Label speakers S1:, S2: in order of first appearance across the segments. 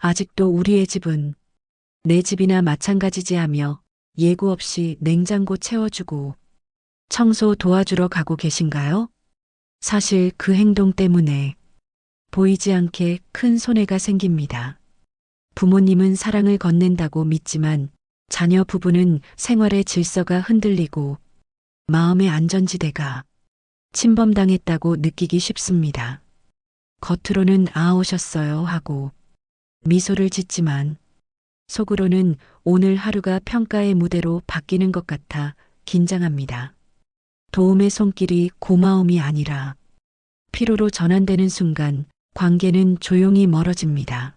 S1: 아직도 우리의 집은 내 집이나 마찬가지지 하며 예고 없이 냉장고 채워주고 청소 도와주러 가고 계신가요? 사실 그 행동 때문에 보이지 않게 큰 손해가 생깁니다. 부모님은 사랑을 건넨다고 믿지만 자녀 부부는 생활의 질서가 흔들리고 마음의 안전지대가 침범당했다고 느끼기 쉽습니다. 겉으로는 아 오셨어요 하고 미소를 짓지만 속으로는 오늘 하루가 평가의 무대로 바뀌는 것 같아 긴장합니다. 도움의 손길이 고마움이 아니라 피로로 전환되는 순간 관계는 조용히 멀어집니다.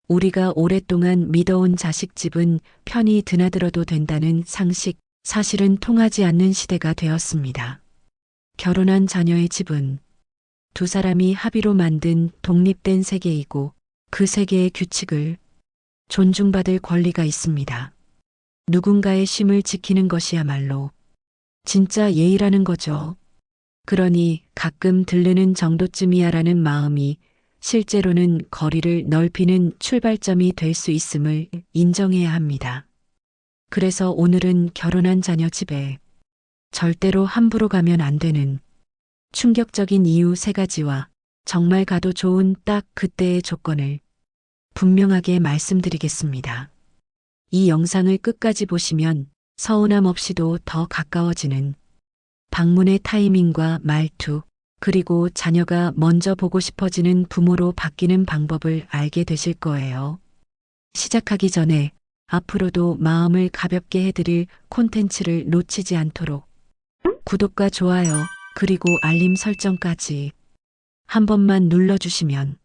S1: 우리가 오랫동안 믿어온 자식 집은 편히 드나들어도 된다는 상식, 사실은 통하지 않는 시대가 되었습니다. 결혼한 자녀의 집은 두 사람이 합의로 만든 독립된 세계이고 그 세계의 규칙을 존중받을 권리가 있습니다. 누군가의 쉼을 지키는 것이야말로 진짜 예의라는 거죠. 그러니 가끔 들르는 정도쯤이야라는 마음이 실제로는 거리를 넓히는 출발점이 될 수 있음을 인정해야 합니다. 그래서 오늘은 결혼한 자녀 집에 절대로 함부로 가면 안 되는 충격적인 이유 3가지와 정말 가도 좋은 딱 그때의 조건을 분명하게 말씀드리겠습니다. 이 영상을 끝까지 보시면 서운함 없이도 더 가까워지는 방문의 타이밍과 말투, 그리고 자녀가 먼저 보고 싶어지는 부모로 바뀌는 방법을 알게 되실 거예요. 시작하기 전에 앞으로도 마음을 가볍게 해드릴 콘텐츠를 놓치지 않도록 구독과 좋아요, 그리고 알림 설정까지 한 번만 눌러주시면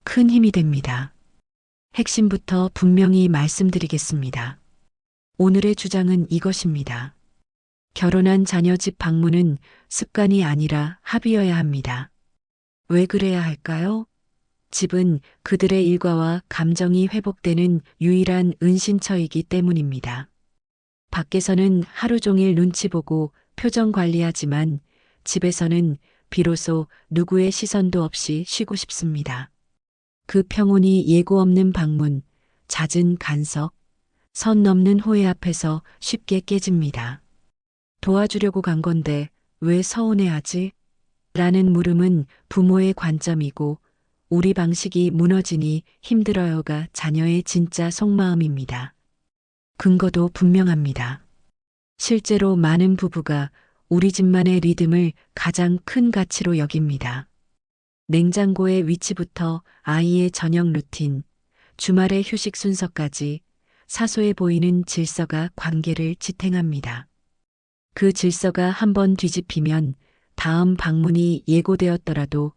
S1: 큰 힘이 됩니다. 핵심부터 분명히 말씀드리겠습니다. 오늘의 주장은 이것입니다. 결혼한 자녀 집 방문은 습관이 아니라 합의여야 합니다. 왜 그래야 할까요? 집은 그들의 일과와 감정이 회복되는 유일한 은신처이기 때문입니다. 밖에서는 하루 종일 눈치 보고 표정 관리하지만 집에서는 비로소 누구의 시선도 없이 쉬고 싶습니다. 그 평온이 예고 없는 방문, 잦은 간섭, 선 넘는 호의 앞에서 쉽게 깨집니다. 도와주려고 간 건데 왜 서운해하지? 라는 물음은 부모의 관점이고 우리 방식이 무너지니 힘들어요가 자녀의 진짜 속마음입니다. 근거도 분명합니다. 실제로 많은 부부가 우리 집만의 리듬을 가장 큰 가치로 여깁니다. 냉장고의 위치부터 아이의 저녁 루틴, 주말의 휴식 순서까지 사소해 보이는 질서가 관계를 지탱합니다. 그 질서가 한번 뒤집히면 다음 방문이 예고되었더라도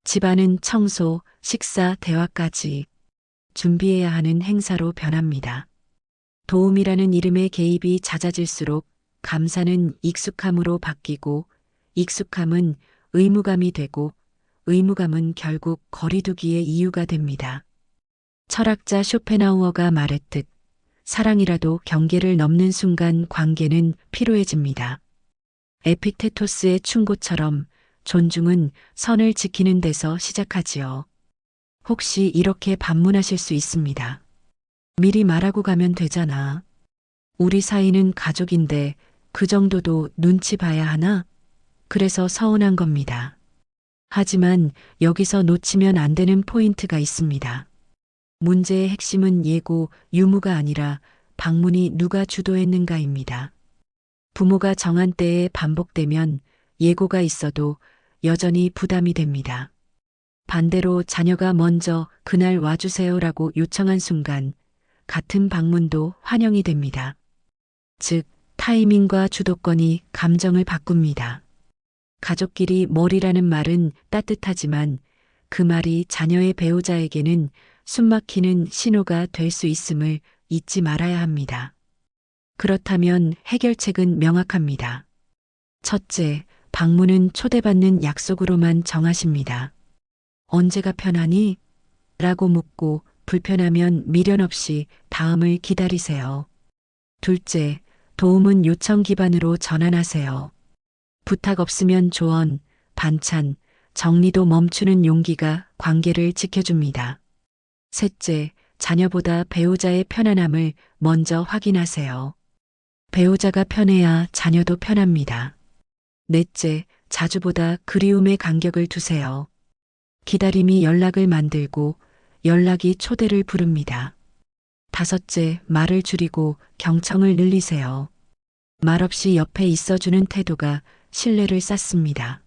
S1: 집안은 청소, 식사, 대화까지 준비해야 하는 행사로 변합니다. 도움이라는 이름의 개입이 잦아질수록 감사는 익숙함으로 바뀌고 익숙함은 의무감이 되고 의무감은 결국 거리두기의 이유가 됩니다. 철학자 쇼펜하우어가 말했듯 사랑이라도 경계를 넘는 순간 관계는 피로해집니다. 에픽테토스의 충고처럼 존중은 선을 지키는 데서 시작하지요. 혹시 이렇게 반문하실 수 있습니다. 미리 말하고 가면 되잖아. 우리 사이는 가족인데 그 정도도 눈치 봐야 하나? 그래서 서운한 겁니다. 하지만 여기서 놓치면 안 되는 포인트가 있습니다. 문제의 핵심은 예고, 유무가 아니라 방문이 누가 주도했는가입니다. 부모가 정한 때에 반복되면 예고가 있어도 여전히 부담이 됩니다. 반대로 자녀가 먼저 그날 와주세요라고 요청한 순간 같은 방문도 환영이 됩니다. 즉, 타이밍과 주도권이 감정을 바꿉니다. 가족끼리 머리라는 말은 따뜻하지만 그 말이 자녀의 배우자에게는 숨막히는 신호가 될 수 있음을 잊지 말아야 합니다. 그렇다면 해결책은 명확합니다. 첫째, 방문은 초대받는 약속으로만 정하십니다. 언제가 편하니? 라고 묻고 불편하면 미련 없이 다음을 기다리세요. 둘째, 도움은 요청 기반으로 전환하세요. 부탁 없으면 조언, 반찬, 정리도 멈추는 용기가 관계를 지켜줍니다. 셋째, 자녀보다 배우자의 편안함을 먼저 확인하세요. 배우자가 편해야 자녀도 편합니다. 넷째, 자주보다 그리움의 간격을 두세요. 기다림이 연락을 만들고 연락이 초대를 부릅니다. 다섯째, 말을 줄이고 경청을 늘리세요. 말없이 옆에 있어주는 태도가 신뢰를 쌓습니다.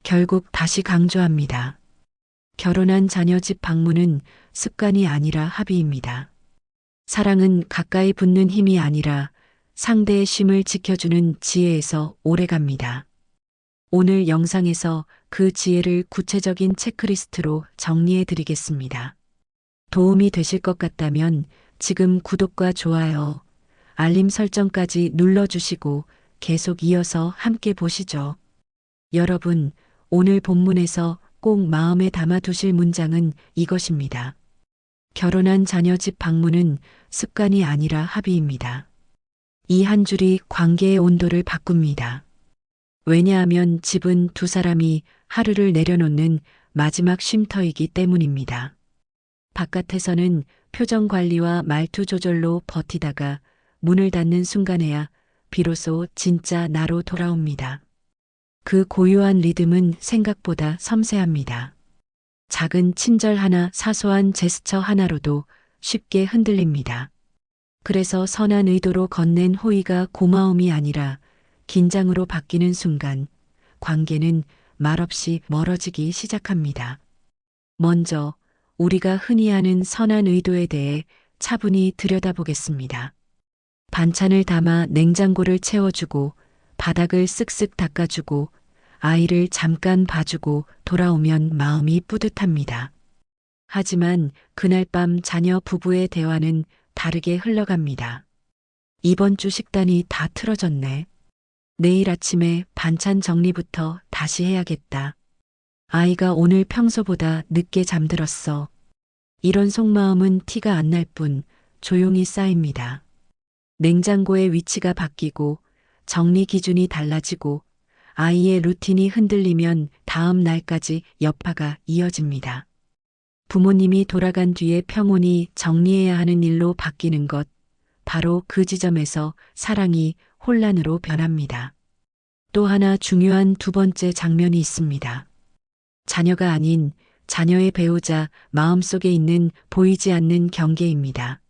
S1: 결국 다시 강조합니다. 결혼한 자녀 집 방문은 습관이 아니라 합의입니다. 사랑은 가까이 붙는 힘이 아니라 상대의 쉼을 지켜주는 지혜에서 오래갑니다. 오늘 영상에서 그 지혜를 구체적인 체크리스트로 정리해 드리겠습니다. 도움이 되실 것 같다면 지금 구독과 좋아요, 알림 설정까지 눌러주시고 계속 이어서 함께 보시죠. 여러분, 오늘 본문에서 꼭 마음에 담아 두실 문장은 이것입니다. 결혼한 자녀 집 방문은 습관이 아니라 합의입니다. 이 한 줄이 관계의 온도를 바꿉니다. 왜냐하면 집은 두 사람이 하루를 내려놓는 마지막 쉼터이기 때문입니다. 바깥에서는 표정 관리와 말투 조절로 버티다가 문을 닫는 순간에야 비로소 진짜 나로 돌아옵니다. 그 고요한 리듬은 생각보다 섬세합니다. 작은 친절 하나, 사소한 제스처 하나로도 쉽게 흔들립니다. 그래서 선한 의도로 건넨 호의가 고마움이 아니라 긴장으로 바뀌는 순간 관계는 말없이 멀어지기 시작합니다. 먼저 우리가 흔히 하는 선한 의도에 대해 차분히 들여다보겠습니다. 반찬을 담아 냉장고를 채워주고 바닥을 쓱쓱 닦아주고 아이를 잠깐 봐주고 돌아오면 마음이 뿌듯합니다. 하지만 그날 밤 자녀 부부의 대화는 다르게 흘러갑니다. 이번 주 식단이 다 틀어졌네. 내일 아침에 반찬 정리부터 다시 해야겠다. 아이가 오늘 평소보다 늦게 잠들었어. 이런 속마음은 티가 안 날 뿐 조용히 쌓입니다. 냉장고의 위치가 바뀌고 정리 기준이 달라지고 아이의 루틴이 흔들리면 다음 날까지 여파가 이어집니다. 부모님이 돌아간 뒤에 평온히 정리해야 하는 일로 바뀌는 것, 바로 그 지점에서 사랑이 혼란으로 변합니다. 또 하나 중요한 두 번째 장면이 있습니다. 자녀가 아닌 자녀의 배우자 마음속에 있는 보이지 않는 경계입니다.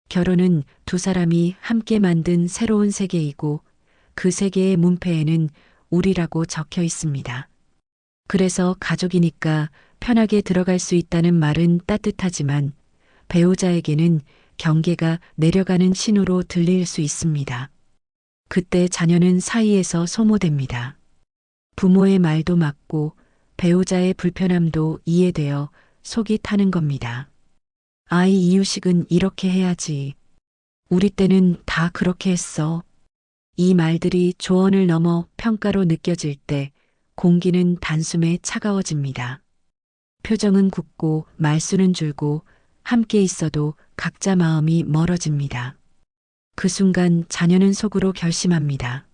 S1: 결혼은 두 사람이 함께 만든 새로운 세계이고 그 세계의 문패에는 우리라고 적혀 있습니다. 그래서 가족이니까 편하게 들어갈 수 있다는 말은 따뜻하지만 배우자에게는 경계가 내려가는 신호로 들릴 수 있습니다. 그때 자녀는 사이에서 소모됩니다. 부모의 말도 맞고 배우자의 불편함도 이해되어 속이 타는 겁니다. 아이 이유식은 이렇게 해야지. 우리 때는 다 그렇게 했어. 이 말들이 조언을 넘어 평가로 느껴질 때 공기는 단숨에 차가워집니다. 표정은 굳고 말수는 줄고 함께 있어도 각자 마음이 멀어집니다. 그 순간 자녀는 속으로 결심합니다.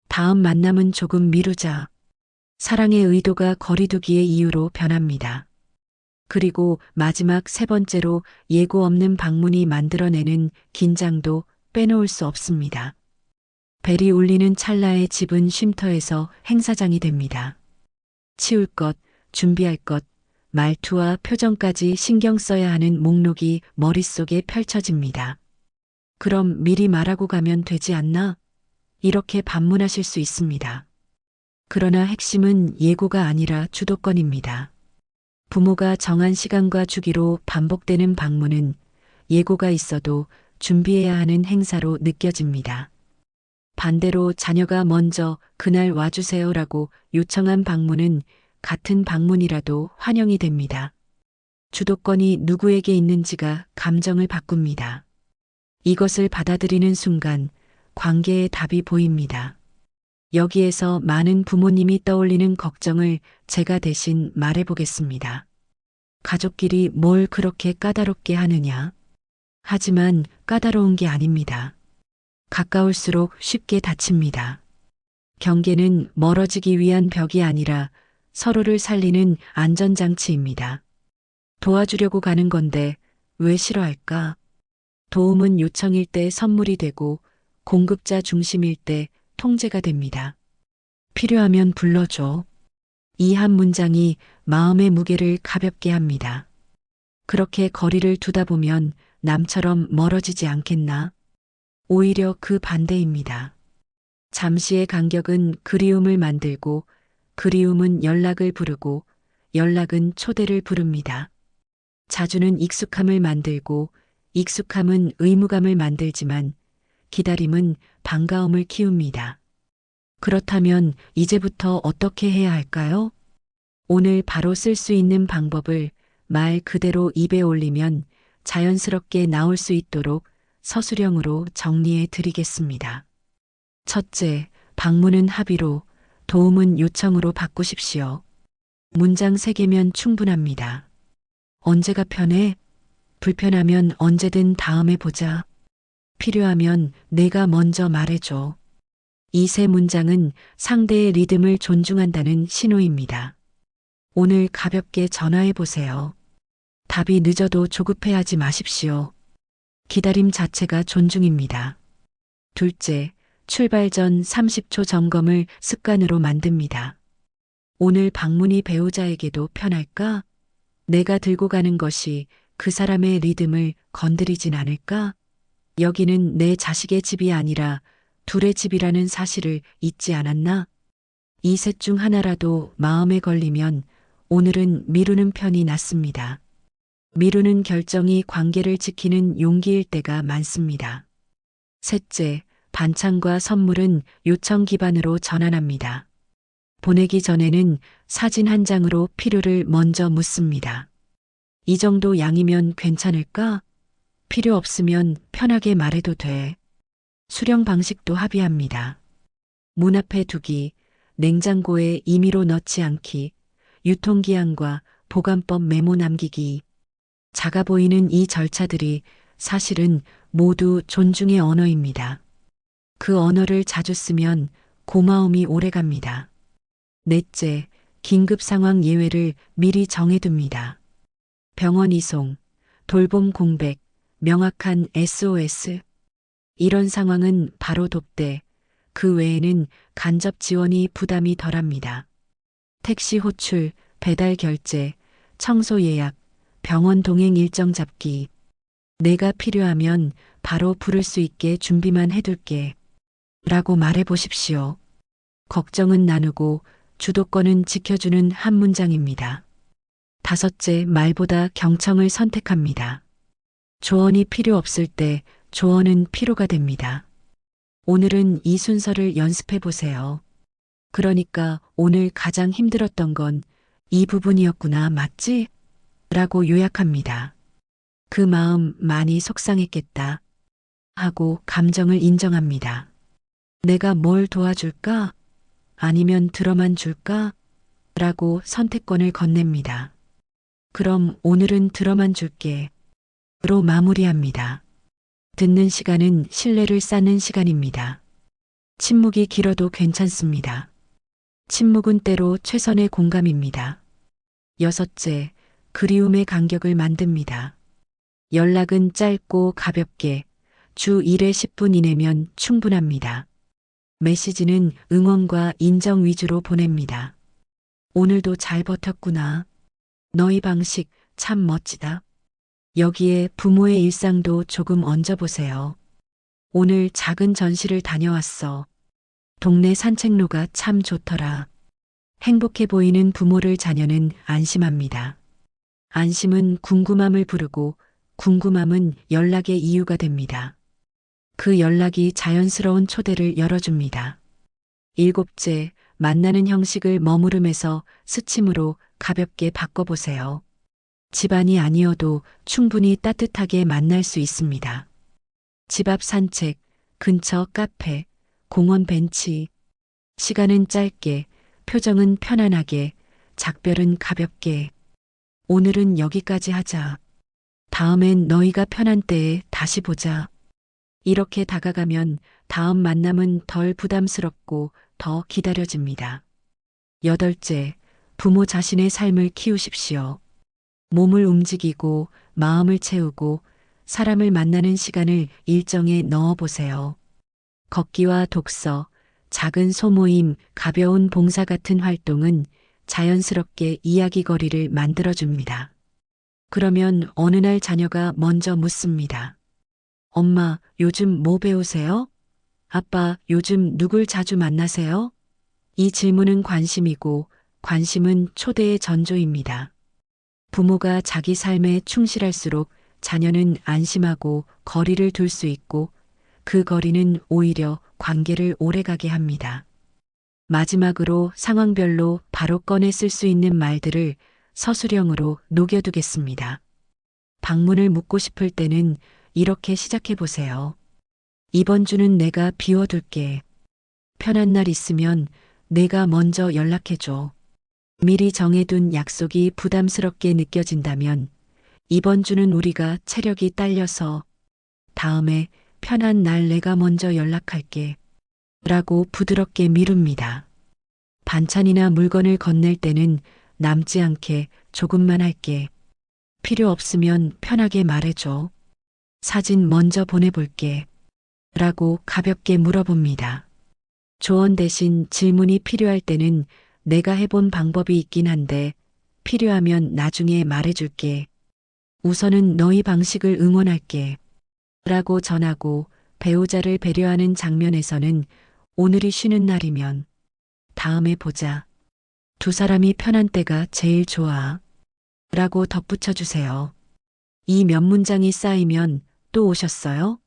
S1: 다음 만남은 조금 미루자. 사랑의 의도가 거리두기의 이유로 변합니다. 그리고 마지막 세 번째로 예고 없는 방문이 만들어내는 긴장도 빼놓을 수 없습니다. 벨이 울리는 찰나에 집은 쉼터에서 행사장이 됩니다. 치울 것, 준비할 것, 말투와 표정까지 신경 써야 하는 목록이 머릿속에 펼쳐집니다. 그럼 미리 말하고 가면 되지 않나? 이렇게 반문하실 수 있습니다. 그러나 핵심은 예고가 아니라 주도권입니다. 부모가 정한 시간과 주기로 반복되는 방문은 예고가 있어도 준비해야 하는 행사로 느껴집니다. 반대로 자녀가 먼저 그날 와주세요라고 요청한 방문은 같은 방문이라도 환영이 됩니다. 주도권이 누구에게 있는지가 감정을 바꿉니다. 이것을 받아들이는 순간 관계의 답이 보입니다. 여기에서 많은 부모님이 떠올리는 걱정을 제가 대신 말해보겠습니다. 가족끼리 뭘 그렇게 까다롭게 하느냐? 하지만 까다로운 게 아닙니다. 가까울수록 쉽게 다칩니다. 경계는 멀어지기 위한 벽이 아니라 서로를 살리는 안전장치입니다. 도와주려고 가는 건데 왜 싫어할까? 도움은 요청일 때 선물이 되고 공급자 중심일 때 통제가 됩니다. 필요하면 불러줘. 이 한 문장이 마음의 무게를 가볍게 합니다. 그렇게 거리를 두다 보면 남처럼 멀어지지 않겠나? 오히려 그 반대입니다. 잠시의 간격은 그리움을 만들고 그리움은 연락을 부르고 연락은 초대를 부릅니다. 자주는 익숙함을 만들고 익숙함은 의무감을 만들지만 기다림은 반가움을 키웁니다. 그렇다면 이제부터 어떻게 해야 할까요? 오늘 바로 쓸 수 있는 방법을 말 그대로 입에 올리면 자연스럽게 나올 수 있도록 서술형으로 정리해 드리겠습니다. 첫째, 방문은 합의로, 도움은 요청으로 바꾸십시오. 문장 3개면 충분합니다. 언제가 편해? 불편하면 언제든 다음에 보자. 필요하면 내가 먼저 말해줘. 이 세 문장은 상대의 리듬을 존중한다는 신호입니다. 오늘 가볍게 전화해 보세요. 답이 늦어도 조급해하지 마십시오. 기다림 자체가 존중입니다. 둘째, 출발 전 30초 점검을 습관으로 만듭니다. 오늘 방문이 배우자에게도 편할까? 내가 들고 가는 것이 그 사람의 리듬을 건드리진 않을까? 여기는 내 자식의 집이 아니라 둘의 집이라는 사실을 잊지 않았나? 이 셋 중 하나라도 마음에 걸리면 오늘은 미루는 편이 낫습니다. 미루는 결정이 관계를 지키는 용기일 때가 많습니다. 셋째, 반찬과 선물은 요청 기반으로 전환합니다. 보내기 전에는 사진 한 장으로 필요를 먼저 묻습니다. 이 정도 양이면 괜찮을까? 필요 없으면 편하게 말해도 돼. 수령 방식도 합의합니다. 문 앞에 두기, 냉장고에 임의로 넣지 않기, 유통기한과 보관법 메모 남기기. 작아 보이는 이 절차들이 사실은 모두 존중의 언어입니다. 그 언어를 자주 쓰면 고마움이 오래갑니다. 넷째, 긴급 상황 예외를 미리 정해둡니다. 병원 이송, 돌봄 공백, 명확한 SOS. 이런 상황은 바로 돕되 그 외에는 간접 지원이 부담이 덜합니다. 택시 호출, 배달 결제, 청소 예약, 병원 동행 일정 잡기. 내가 필요하면 바로 부를 수 있게 준비만 해둘게. 라고 말해 보십시오. 걱정은 나누고 주도권은 지켜주는 한 문장입니다. 다섯째, 말보다 경청을 선택합니다. 조언이 필요 없을 때 조언은 필요가 됩니다. 오늘은 이 순서를 연습해 보세요. 그러니까 오늘 가장 힘들었던 건 이 부분이었구나, 맞지? 라고 요약합니다. 그 마음 많이 속상했겠다. 하고 감정을 인정합니다. 내가 뭘 도와줄까? 아니면 들어만 줄까? 라고 선택권을 건넵니다. 그럼 오늘은 들어만 줄게. 로 마무리합니다. 듣는 시간은 신뢰를 쌓는 시간입니다. 침묵이 길어도 괜찮습니다. 침묵은 때로 최선의 공감입니다. 여섯째, 그리움의 간격을 만듭니다. 연락은 짧고 가볍게 주 1회 10분 이내면 충분합니다. 메시지는 응원과 인정 위주로 보냅니다. 오늘도 잘 버텼구나. 너희 방식 참 멋지다. 여기에 부모의 일상도 조금 얹어보세요. 오늘 작은 전시를 다녀왔어. 동네 산책로가 참 좋더라. 행복해 보이는 부모를 자녀는 안심합니다. 안심은 궁금함을 부르고 궁금함은 연락의 이유가 됩니다. 그 연락이 자연스러운 초대를 열어줍니다. 일곱째, 만나는 형식을 머무름에서 스침으로 가볍게 바꿔보세요. 집안이 아니어도 충분히 따뜻하게 만날 수 있습니다. 집 앞 산책, 근처 카페, 공원 벤치. 시간은 짧게, 표정은 편안하게, 작별은 가볍게. 오늘은 여기까지 하자. 다음엔 너희가 편한 때에 다시 보자. 이렇게 다가가면 다음 만남은 덜 부담스럽고 더 기다려집니다. 여덟째, 부모 자신의 삶을 키우십시오. 몸을 움직이고 마음을 채우고 사람을 만나는 시간을 일정에 넣어보세요. 걷기와 독서, 작은 소모임, 가벼운 봉사 같은 활동은 자연스럽게 이야기거리를 만들어줍니다. 그러면 어느 날 자녀가 먼저 묻습니다. 엄마, 요즘 뭐 배우세요? 아빠, 요즘 누굴 자주 만나세요? 이 질문은 관심이고 관심은 초대의 전조입니다. 부모가 자기 삶에 충실할수록 자녀는 안심하고 거리를 둘 수 있고 그 거리는 오히려 관계를 오래가게 합니다. 마지막으로 상황별로 바로 꺼내 쓸 수 있는 말들을 서술형으로 녹여두겠습니다. 방문을 묻고 싶을 때는 이렇게 시작해 보세요. 이번 주는 내가 비워둘게. 편한 날 있으면 내가 먼저 연락해줘. 미리 정해둔 약속이 부담스럽게 느껴진다면 이번 주는 우리가 체력이 딸려서 다음에 편한 날 내가 먼저 연락할게. 라고 부드럽게 미룹니다. 반찬이나 물건을 건넬 때는 남지 않게 조금만 할게. 필요 없으면 편하게 말해줘. 사진 먼저 보내볼게. 라고 가볍게 물어봅니다. 조언 대신 질문이 필요할 때는 내가 해본 방법이 있긴 한데 필요하면 나중에 말해줄게. 우선은 너희 방식을 응원할게. 라고 전하고 배우자를 배려하는 장면에서는 오늘이 쉬는 날이면 다음에 보자. 두 사람이 편한 때가 제일 좋아. 라고 덧붙여 주세요. 이 몇 문장이 쌓이면 또 오셨어요?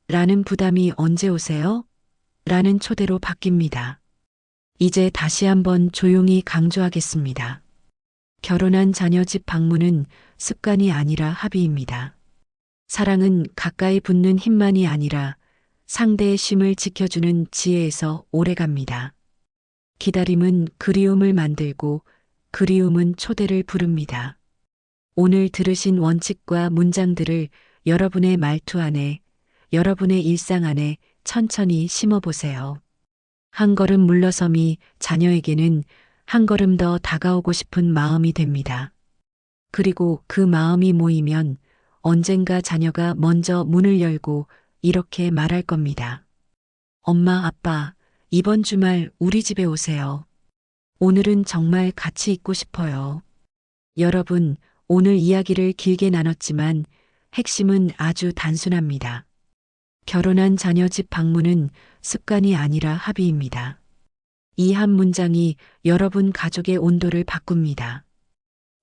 S1: 라는 부담이 언제 오세요? 라는 초대로 바뀝니다. 이제 다시 한번 조용히 강조하겠습니다. 결혼한 자녀 집 방문은 습관이 아니라 합의입니다. 사랑은 가까이 붙는 힘만이 아니라 상대의 쉼을 지켜주는 지혜에서 오래갑니다. 기다림은 그리움을 만들고 그리움은 초대를 부릅니다. 오늘 들으신 원칙과 문장들을 여러분의 말투 안에, 여러분의 일상 안에 천천히 심어보세요. 한 걸음 물러섬이 자녀에게는 한 걸음 더 다가오고 싶은 마음이 됩니다. 그리고 그 마음이 모이면 언젠가 자녀가 먼저 문을 열고 이렇게 말할 겁니다. 엄마, 아빠, 이번 주말 우리 집에 오세요. 오늘은 정말 같이 있고 싶어요. 여러분, 오늘 이야기를 길게 나눴지만 핵심은 아주 단순합니다. 결혼한 자녀 집 방문은 습관이 아니라 합의입니다. 이 한 문장이 여러분 가족의 온도를 바꿉니다.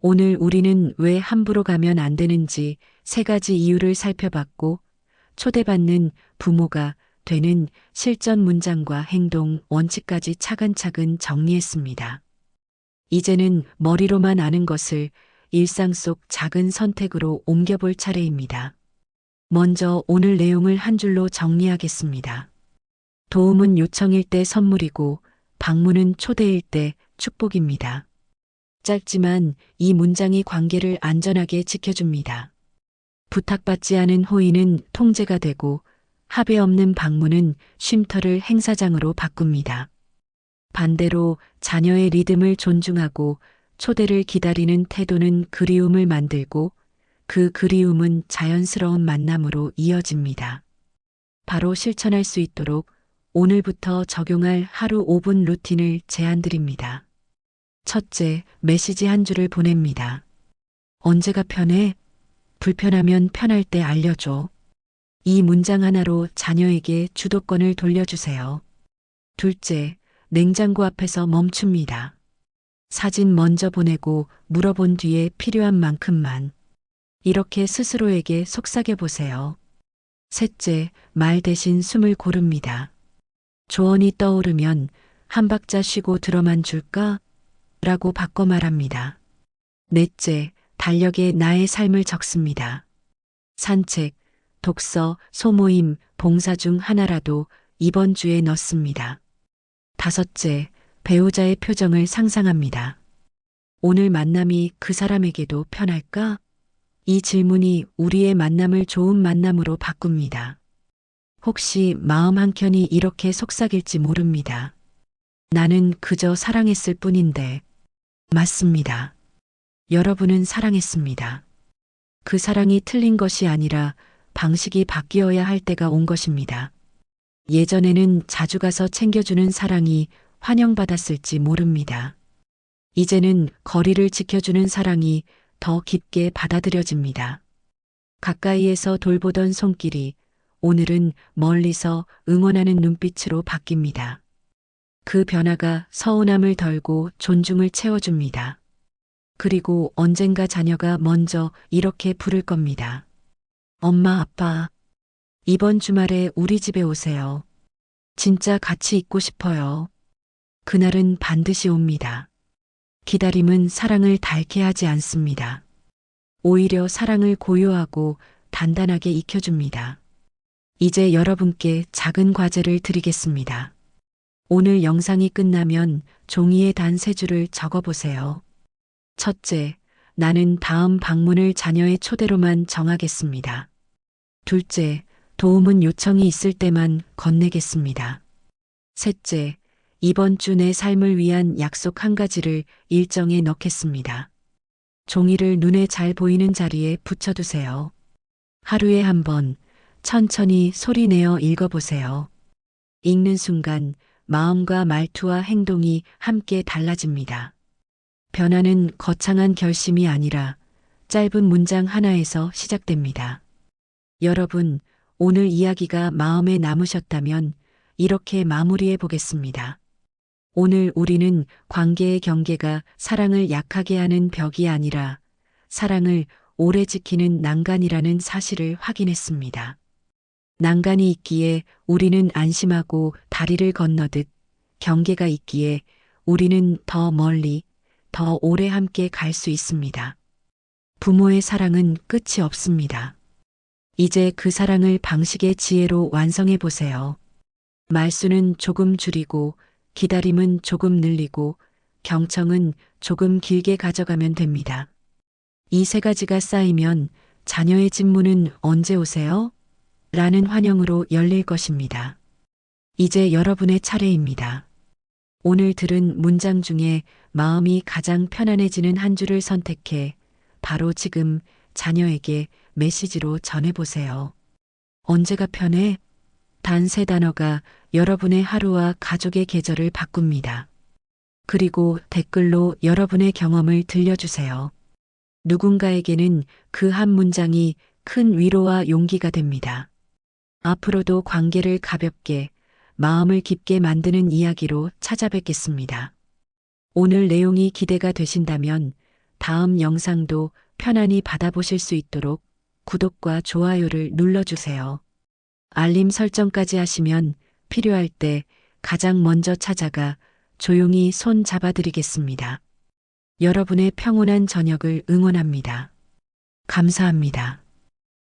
S1: 오늘 우리는 왜 함부로 가면 안 되는지 세 가지 이유를 살펴봤고 초대받는 부모가 되는 실전 문장과 행동 원칙까지 차근차근 정리했습니다. 이제는 머리로만 아는 것을 일상 속 작은 선택으로 옮겨볼 차례입니다. 먼저 오늘 내용을 한 줄로 정리하겠습니다. 도움은 요청일 때 선물이고 방문은 초대일 때 축복입니다. 짧지만 이 문장이 관계를 안전하게 지켜줍니다. 부탁받지 않은 호의는 통제가 되고 합의 없는 방문은 쉼터를 행사장으로 바꿉니다. 반대로 자녀의 리듬을 존중하고 초대를 기다리는 태도는 그리움을 만들고 그 그리움은 자연스러운 만남으로 이어집니다. 바로 실천할 수 있도록 오늘부터 적용할 하루 5분 루틴을 제안드립니다. 첫째, 메시지 한 줄을 보냅니다. 언제가 편해? 불편하면 편할 때 알려줘. 이 문장 하나로 자녀에게 주도권을 돌려주세요. 둘째, 냉장고 앞에서 멈춥니다. 사진 먼저 보내고 물어본 뒤에 필요한 만큼만. 이렇게 스스로에게 속삭여 보세요. 셋째, 말 대신 숨을 고릅니다. 조언이 떠오르면 한 박자 쉬고 들어만 줄까? 라고 바꿔 말합니다. 넷째, 달력에 나의 삶을 적습니다. 산책, 독서, 소모임, 봉사 중 하나라도 이번 주에 넣습니다. 다섯째, 배우자의 표정을 상상합니다. 오늘 만남이 그 사람에게도 편할까? 이 질문이 우리의 만남을 좋은 만남으로 바꿉니다. 혹시 마음 한켠이 이렇게 속삭일지 모릅니다. 나는 그저 사랑했을 뿐인데. 맞습니다. 여러분은 사랑했습니다. 그 사랑이 틀린 것이 아니라 방식이 바뀌어야 할 때가 온 것입니다. 예전에는 자주 가서 챙겨주는 사랑이 환영받았을지 모릅니다. 이제는 거리를 지켜주는 사랑이 더 깊게 받아들여집니다. 가까이에서 돌보던 손길이 오늘은 멀리서 응원하는 눈빛으로 바뀝니다. 그 변화가 서운함을 덜고 존중을 채워줍니다. 그리고 언젠가 자녀가 먼저 이렇게 부를 겁니다. 엄마, 아빠, 이번 주말에 우리 집에 오세요. 진짜 같이 있고 싶어요. 그날은 반드시 옵니다. 기다림은 사랑을 닳게 하지 않습니다. 오히려 사랑을 고요하고 단단하게 익혀줍니다. 이제 여러분께 작은 과제를 드리겠습니다. 오늘 영상이 끝나면 종이에 단 3줄을 적어보세요. 첫째, 나는 다음 방문을 자녀의 초대로만 정하겠습니다. 둘째, 도움은 요청이 있을 때만 건네겠습니다. 셋째, 이번 주 내 삶을 위한 약속 1가지를 일정에 넣겠습니다. 종이를 눈에 잘 보이는 자리에 붙여두세요. 하루에 한 번 천천히 소리내어 읽어보세요. 읽는 순간 마음과 말투와 행동이 함께 달라집니다. 변화는 거창한 결심이 아니라 짧은 문장 하나에서 시작됩니다. 여러분, 오늘 이야기가 마음에 남으셨다면 이렇게 마무리해 보겠습니다. 오늘 우리는 관계의 경계가 사랑을 약하게 하는 벽이 아니라 사랑을 오래 지키는 난간이라는 사실을 확인했습니다. 난간이 있기에 우리는 안심하고 다리를 건너듯 경계가 있기에 우리는 더 멀리, 더 오래 함께 갈 수 있습니다. 부모의 사랑은 끝이 없습니다. 이제 그 사랑을 방식의 지혜로 완성해 보세요. 말수는 조금 줄이고 기다림은 조금 늘리고 경청은 조금 길게 가져가면 됩니다. 이 3가지가 쌓이면 자녀의 집문은 언제 오세요? 라는 환영으로 열릴 것입니다. 이제 여러분의 차례입니다. 오늘 들은 문장 중에 마음이 가장 편안해지는 한 줄을 선택해 바로 지금 자녀에게 메시지로 전해보세요. 언제가 편해? 단 3단어가 여러분의 하루와 가족의 계절을 바꿉니다. 그리고 댓글로 여러분의 경험을 들려주세요. 누군가에게는 그 한 문장이 큰 위로와 용기가 됩니다. 앞으로도 관계를 가볍게, 마음을 깊게 만드는 이야기로 찾아뵙겠습니다. 오늘 내용이 기대가 되신다면 다음 영상도 편안히 받아보실 수 있도록 구독과 좋아요를 눌러주세요. 알림 설정까지 하시면 필요할 때 가장 먼저 찾아가 조용히 손 잡아드리겠습니다. 여러분의 평온한 저녁을 응원합니다. 감사합니다.